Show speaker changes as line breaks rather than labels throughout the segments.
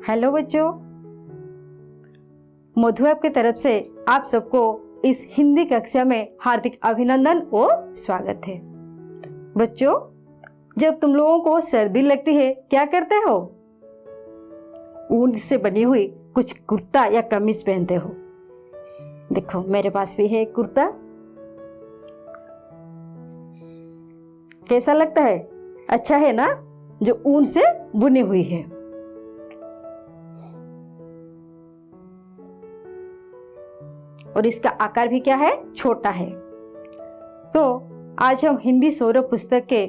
Hello बच्चों, मधु app की तरफ से आप सबको इस हिंदी कक्षा में हार्दिक अभिनंदन और स्वागत है। बच्चों, जब तुम लोगों को सर्दी लगती है क्या करते हो? ऊन से बनी हुई कुछ कुर्ता या कमीज पहनते हो। देखो मेरे पास भी है एक कुर्ता। कैसा लगता है? अच्छा है ना, जो ऊन से बुनी हुई है। और इसका आकार भी क्या है? छोटा है। तो आज हम हिंदी सौरभ पुस्तक के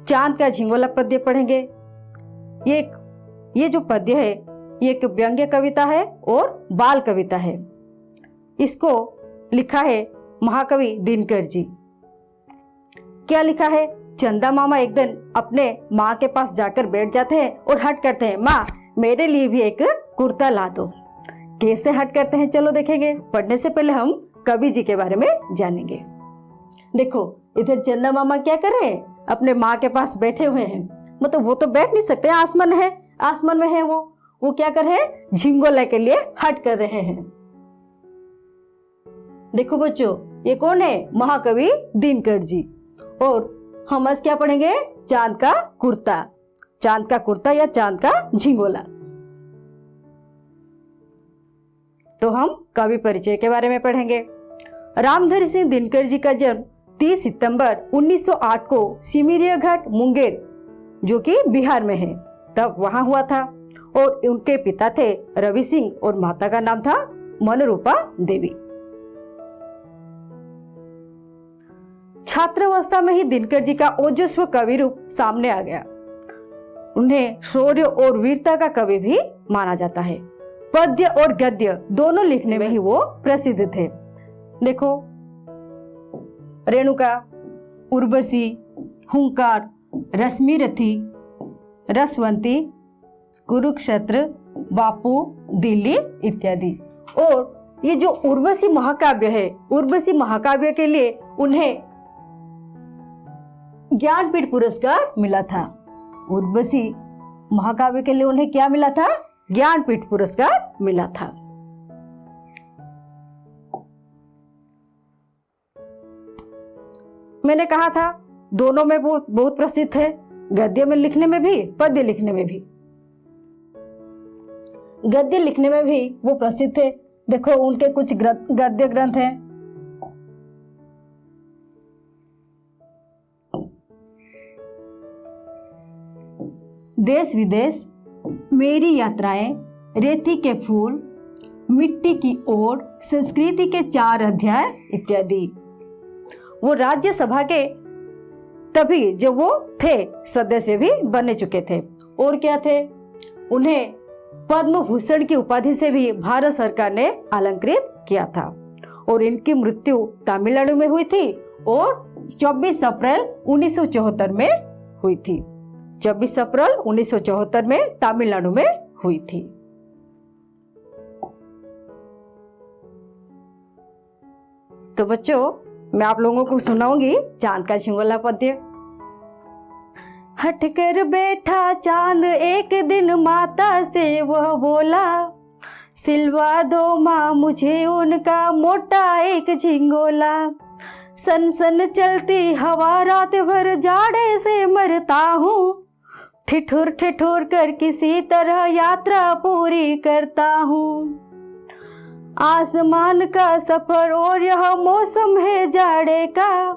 चांद का झिंगोला पद्य पढ़ेंगे। ये जो पद्य है ये एक व्यंग्य कविता है और बाल कविता है। इसको लिखा है महाकवि दिनकर जी। क्या लिखा है? चंदा मामा एक दिन अपने माँ के पास जाकर बैठ जाते हैं और हट करते हैं, माँ मेरे लिए भी एक कुर्ता ला दो। कैसे हट करते हैं चलो देखेंगे। पढ़ने से पहले हम कवि जी के बारे में जानेंगे। देखो इधर चंदा मामा क्या कर रहे हैं? अपने माँ के पास बैठे हुए हैं। मतलब वो तो बैठ नहीं सकते, आसमान है, आसमान में है वो क्या कर रहे हैं? झिंगोला के लिए हट कर रहे हैं। देखो बच्चों, ये कौन है? महाकवि दिनकर जी। और हम आज क्या पढ़ेंगे? चांद का कुर्ता। चांद का कुर्ता या चांद का झिंगोला। तो हम कवि परिचय के बारे में पढ़ेंगे। रामधरी सिंह दिनकर जी का जन्म 30 सितंबर 1908 को सिमरिया घाट मुंगेर, जो कि बिहार में है, तब वहां हुआ था। और उनके पिता थे रवि सिंह और माता का नाम था मनरूपा देवी। छात्रावस्था में ही दिनकर जी का ओजस्वी कवि रूप सामने आ गया। उन्हें शौर्य और वीरता का कवि भी माना जाता है। पद्य और गद्य दोनों लिखने में ही वो प्रसिद्ध थे। देखो रेणुका, उर्वशी, हुंकार, रश्मिरथी, रसवंती, कुरुक्षेत्र, बापू, दिल्ली इत्यादि। और ये जो उर्वशी महाकाव्य है, उर्वशी महाकाव्य के लिए उन्हें ज्ञानपीठ पुरस्कार मिला था। उर्वशी महाकाव्य के लिए उन्हें क्या मिला था? ज्ञानपीठ पुरस्कार मिला था। मैंने कहा था दोनों में वो बहुत प्रसिद्ध है, गद्य में लिखने में भी, पद्य लिखने में भी। गद्य लिखने में भी वो प्रसिद्ध थे। देखो उनके कुछ गद्य ग्रंथ हैं। देश विदेश, मेरी यात्राएं, रेती के फूल, मिट्टी की ओर, संस्कृति के 4 अध्याय इत्यादि। वो राज्यसभा के तभी जब वो थे सदस्य भी बने चुके थे। और क्या थे? उन्हें पद्म भूषण की उपाधि से भी भारत सरकार ने अलंकृत किया था। और इनकी मृत्यु तमिलनाडु में हुई थी और 24 अप्रैल 1974 में हुई थी। 24 अप्रैल 1974 में तमिलनाडु में हुई थी। तो बच्चों, मैं आप लोगों को सुनाऊंगी चांद का झिंगोला पद्य। हट कर बैठा चांद एक दिन माता से वह बोला, सिलवा दो माँ मुझे उनका मोटा एक झिंगोला। सन सन चलती हवा रात भर जाड़े से मरता हूँ, ठिठुर ठिठुर कर किसी तरह यात्रा पूरी करता हूँ। आसमान का सफर और यह मौसम है जाड़े का,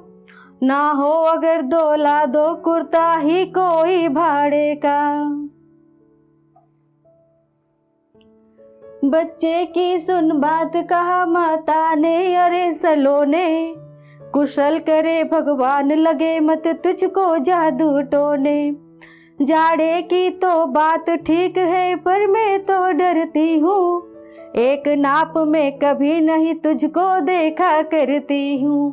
ना हो अगर दोला दो कुर्ता ही कोई भाड़े का। बच्चे की सुन बात कहा माता ने, अरे सलोने, कुशल करे भगवान लगे मत तुझको जादू टोने। जाड़े की तो बात ठीक है पर मैं तो डरती हूँ, एक नाप में कभी नहीं तुझको देखा करती हूँ।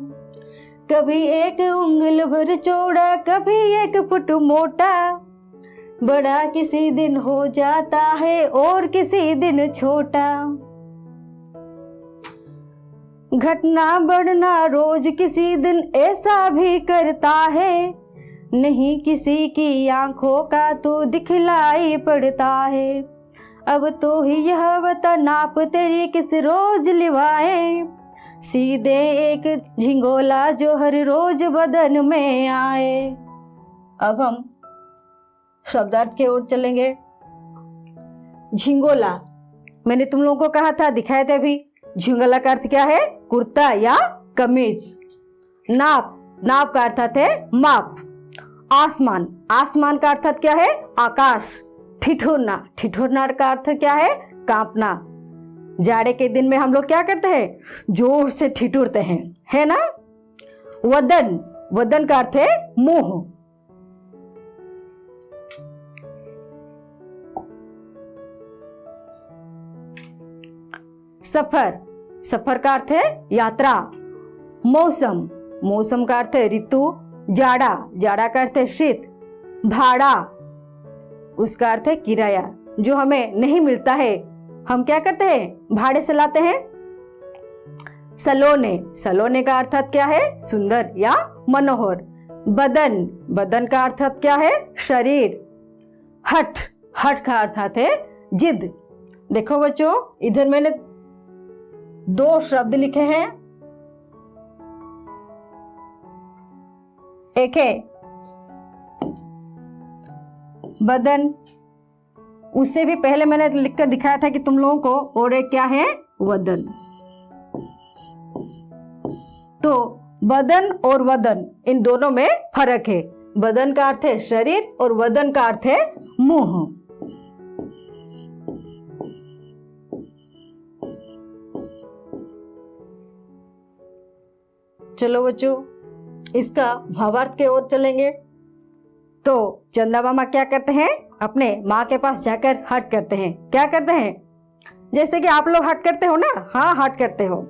कभी एक उंगल भर चौड़ा, कभी 1 फुट मोटा, बड़ा किसी दिन हो जाता है और किसी दिन छोटा। घटना बढ़ना रोज किसी दिन ऐसा भी करता है,
नहीं किसी की आंखों का तू दिखलाई पड़ता है। अब तो ही यह बता नाप तेरी किस रोज लिवाए, सीधे एक झिंगोला जो हर रोज बदन में आए। अब हम शब्दार्थ की ओर चलेंगे। झिंगोला, मैंने तुम लोगों को कहा था, दिखाए थे अभी। झिंगोला का अर्थ क्या है? कुर्ता या कमीज। नाप, नाप का अर्थ है माप। आसमान, आसमान का अर्थ क्या है? आकाश। ठिठुरना, ठिठुरना का अर्थ क्या है? कांपना। जाड़े के दिन में हम लोग क्या करते हैं? जोर से ठिठुरते हैं, है ना। वदन, वदन का अर्थ है मुंह। सफर, सफर का अर्थ है यात्रा। मौसम, मौसम का अर्थ है ऋतु। जाड़ा, जाड़ा का अर्थ है शीत। भाड़ा, उसका अर्थ है किराया, जो हमें नहीं मिलता है, हम क्या करते हैं? भाड़े से लाते हैं। सलोने, सलोने का अर्थ क्या है? सुंदर या मनोहर। बदन, बदन का अर्थ क्या है? शरीर। हठ, हठ का अर्थ है जिद। देखो बच्चों, इधर मैंने दो शब्द लिखे हैं। एक है बदन, उससे भी पहले मैंने लिखकर दिखाया था कि तुम लोगों को, और एक क्या है? वदन। तो बदन और वदन, इन दोनों में फर्क है। बदन का अर्थ है शरीर और वदन का अर्थ है मुंह। चलो बच्चों, इसका भावार्थ के ओर चलेंगे। तो चंदा मामा क्या करते हैं? अपने माँ के पास जाकर हट करते हैं। क्या करते हैं? जैसे कि आप लोग हट करते हो ना। हाँ, हट करते हो।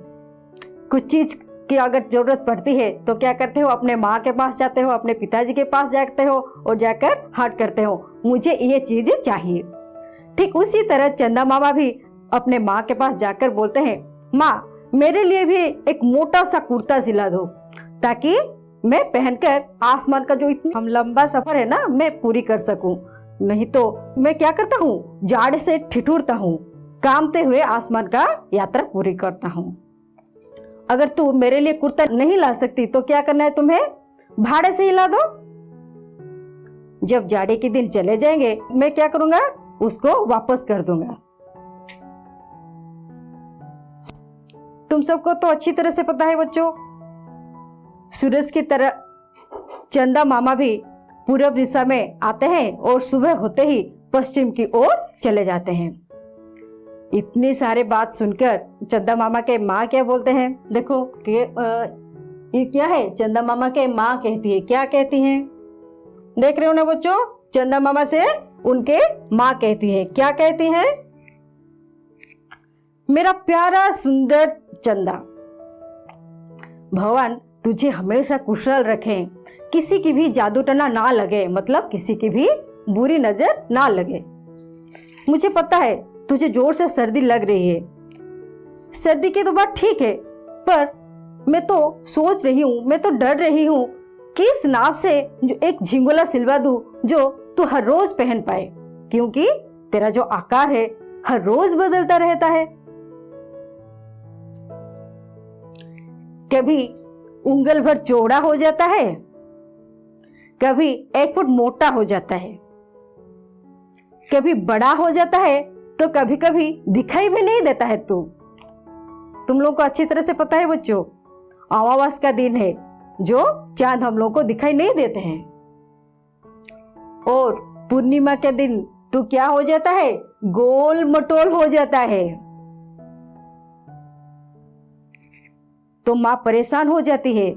कुछ चीज की अगर जरूरत पड़ती है तो क्या करते हो? अपने माँ के पास जाते हो, अपने पिताजी के पास जाते हो और जाकर हट करते हो, मुझे ये चीज चाहिए। ठीक उसी तरह चंदा मामा भी अपने माँ के पास जाकर बोलते हैं, माँ मेरे लिए भी एक मोटा सा कुर्ता सिला दो, ताकि मैं पहनकर आसमान का जो इतना लंबा सफर है ना, मैं पूरी कर सकूं। नहीं तो मैं क्या करता हूँ? जाड़ से ठिठुरता हूँ, कांपते हुए आसमान का यात्रा पूरी करता हूँ। अगर तू मेरे लिए कुर्ता नहीं ला सकती तो क्या करना है तुम्हें? भाड़े से ही ला दो। जब जाड़े के दिन चले जाएंगे, मैं क्या करूंगा? उसको वापस कर दूंगा। तुम सबको तो अच्छी तरह से पता है बच्चों, सूरज की तरह चंदा मामा भी पूरब दिशा में आते हैं और सुबह होते ही पश्चिम की ओर चले जाते हैं। इतनी सारी बात सुनकर चंदा मामा के माँ क्या बोलते हैं? देखो कि ये क्या है? चंदा मामा के माँ कहती है। क्या कहती हैं? देख रहे हो ना बच्चों, चंदा मामा से उनके माँ कहती है। क्या कहती हैं? मेरा प्यारा सुंदर चंदा, भगवान तुझे हमेशा कुशल रखें, किसी की भी जादू टना ना लगे, मतलब किसी की भी बुरी नजर ना लगे। मुझे पता है तुझे जोर से सर्दी लग रही है। सर्दी की तो बात ठीक है, पर मैं तो सोच रही हूँ, मैं तो डर रही हूँ कि इस नाप से जो एक झिंगोला सिलवा दूं जो तू हर रोज पहन पाए, क्योंकि तेरा जो आकार है हर रोज बदलता रहता है। कभी उंगल भर चौड़ा हो जाता है, कभी 1 फुट मोटा हो जाता है, कभी बड़ा हो जाता है, तो कभी कभी दिखाई भी नहीं देता है। तुम लोग को अच्छी तरह से पता है बच्चों, अमावस का दिन है जो चांद हम लोग को दिखाई नहीं देते हैं, और पूर्णिमा के दिन तो क्या हो जाता है? गोल मटोल हो जाता है। तो माँ परेशान हो जाती है।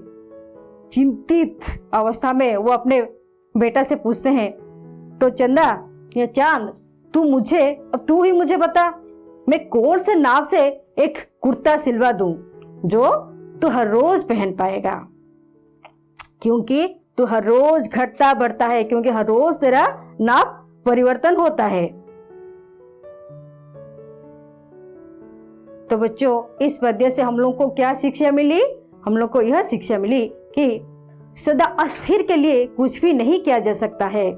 चिंतित अवस्था में वो अपने बेटा से पूछते हैं, तो चंदा या चांद, तू ही मुझे बता, मैं कौन से नाप से एक कुर्ता सिलवा दूं जो तू हर रोज पहन पाएगा, क्योंकि तू हर रोज घटता बढ़ता है, क्योंकि हर रोज तेरा नाप परिवर्तन होता है। तो बच्चों, इस पद्य से हम लोग को क्या शिक्षा मिली? हम लोग को यह शिक्षा मिली कि सदा अस्थिर के लिए कुछ भी नहीं किया जा सकता है।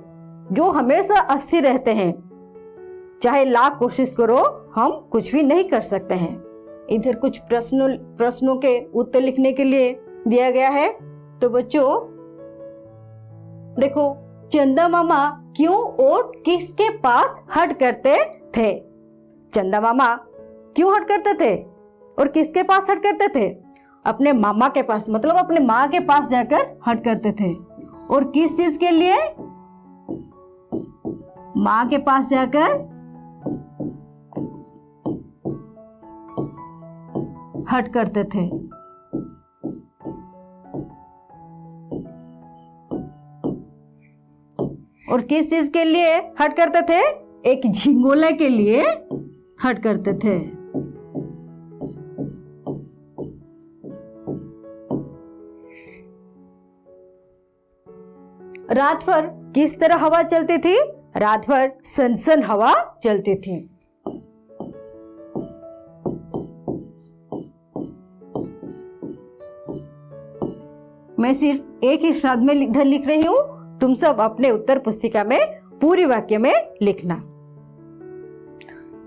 जो हमेशा अस्थिर रहते हैं, चाहे लाख कोशिश करो, हम कुछ भी नहीं कर सकते हैं। इधर कुछ प्रश्नों के उत्तर लिखने के लिए दिया गया है। तो बच्चों देखो, चंदा मामा क्यों और किसके पास हट करते थे? चंदा मामा क्यों हट करते थे और किसके पास हट करते थे? अपने मामा के पास, मतलब अपने माँ के पास जाकर हट करते थे। और किस चीज के लिए? माँ के पास जाकर हट करते थे। और किस चीज के लिए हट करते थे? एक झिंगोले के लिए हट करते थे। रात भर किस तरह हवा चलती थी? रात भर सनसन हवा चलती थी। मैं सिर्फ एक ही शब्द में इधर लिख रही हूं, तुम सब अपने उत्तर पुस्तिका में पूरी वाक्य में लिखना।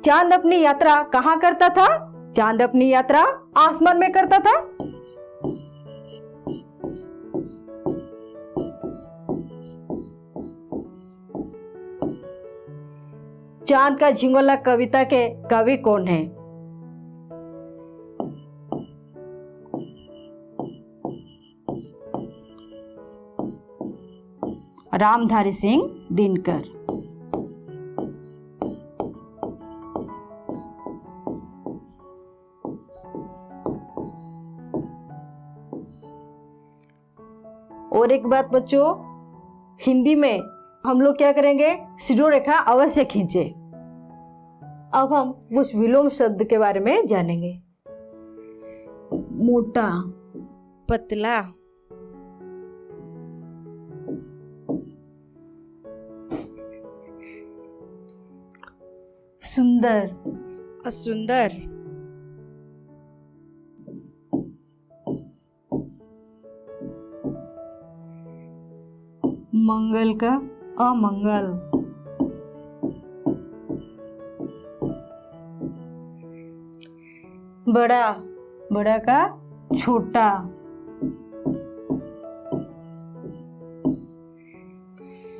चांद अपनी यात्रा कहां करता था? चांद अपनी यात्रा आसमान में करता था। चांद का झिंगोला कविता के कवि कौन है? रामधारी सिंह दिनकर। और एक बात बच्चों, हिंदी में हम लोग क्या करेंगे? शिरोरेखा अवश्य खींचे। अब हम कुछ विलोम शब्द के बारे में जानेंगे। मोटा,
पतला,
सुंदर,
असुंदर,
मंगल का अमंगल,
बड़ा,
बड़ा का छोटा,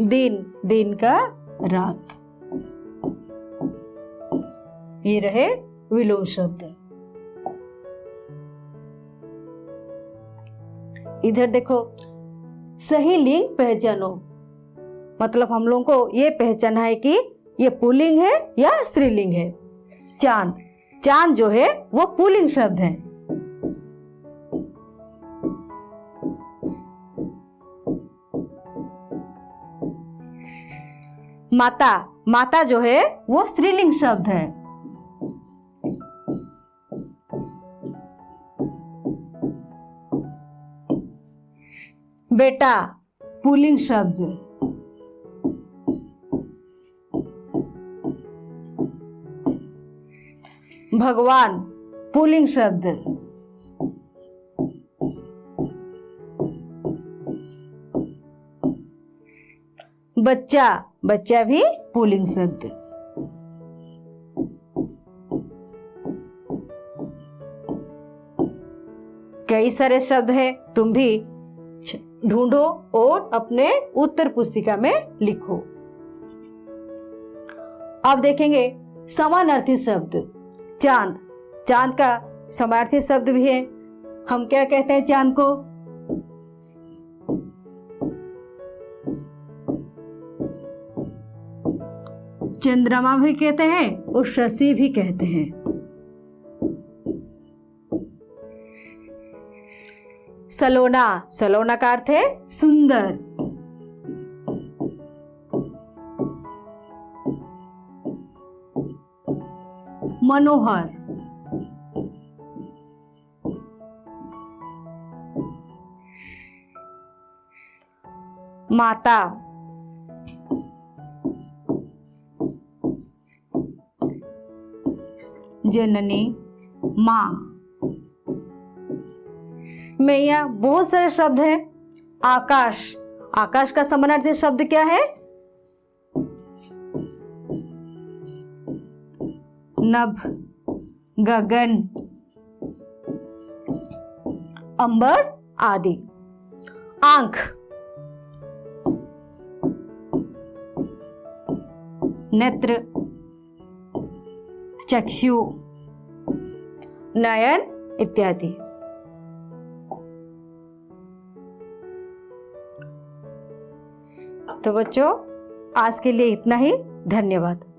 दिन, दिन का
रात।
ये रहे विलोम शब्द। इधर देखो, सही लिंग पहचानो। मतलब हम लोगों को ये पहचाना है कि ये पुल्लिंग है या स्त्रीलिंग है। चांद, चांद जो है वो पुल्लिंग शब्द है। माता, माता जो है वो स्त्रीलिंग शब्द है। बेटा,
पुल्लिंग शब्द।
भगवान, पुल्लिंग शब्द। बच्चा, बच्चा भी
पुल्लिंग शब्द।
कई सारे शब्द हैं, तुम भी ढूंढो और अपने उत्तर पुस्तिका में लिखो। अब देखेंगे समानार्थी शब्द। चांद, चांद का समानार्थी शब्द भी है। हम क्या कहते हैं चांद को?
चंद्रमा भी कहते हैं और शशि भी कहते हैं।
सलोना, सलोना का अर्थ है
सुंदर, मनोहर,
माता,
जननी, माँ।
में यहाँ बहुत सारे शब्द हैं, आकाश। आकाश का समानार्थी शब्द क्या है?
नभ, गगन,
अंबर आदि। आंख,
नेत्र, चक्षु,
नयन इत्यादि। तो बच्चों, आज के लिए इतना ही। धन्यवाद।